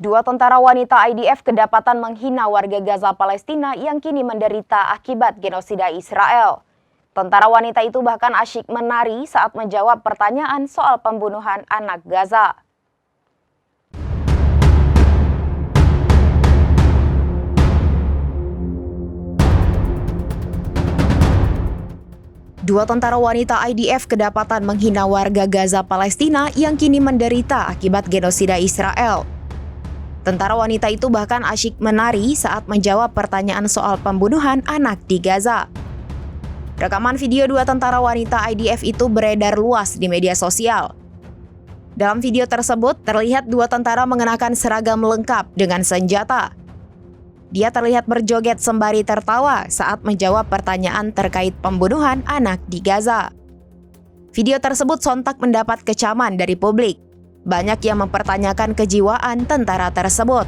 Dua tentara wanita IDF kedapatan menghina warga Gaza Palestina yang kini menderita akibat genosida Israel. Tentara wanita itu bahkan asyik menari saat menjawab pertanyaan soal pembunuhan anak Gaza. Dua tentara wanita IDF kedapatan menghina warga Gaza Palestina yang kini menderita akibat genosida Israel. Tentara wanita itu bahkan asyik menari saat menjawab pertanyaan soal pembunuhan anak di Gaza. Rekaman video dua tentara wanita IDF itu beredar luas di media sosial. Dalam video tersebut, terlihat dua tentara mengenakan seragam lengkap dengan senjata. Dia terlihat berjoget sembari tertawa saat menjawab pertanyaan terkait pembunuhan anak di Gaza. Video tersebut sontak mendapat kecaman dari publik. Banyak yang mempertanyakan kejiwaan tentara tersebut.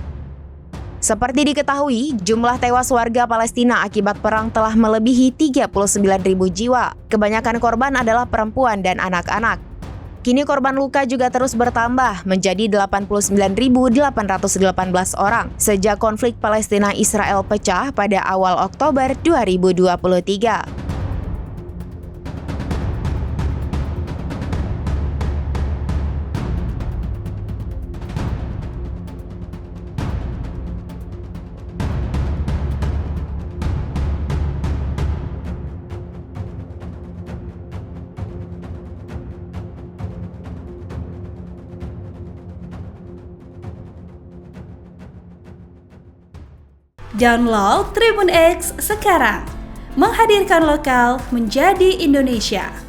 Seperti diketahui, jumlah tewas warga Palestina akibat perang telah melebihi 39.000 jiwa. Kebanyakan korban adalah perempuan dan anak-anak. Kini korban luka juga terus bertambah menjadi 89.818 orang sejak konflik Palestina-Israel pecah pada awal Oktober 2023. Download Tribun X sekarang, menghadirkan lokal menjadi Indonesia.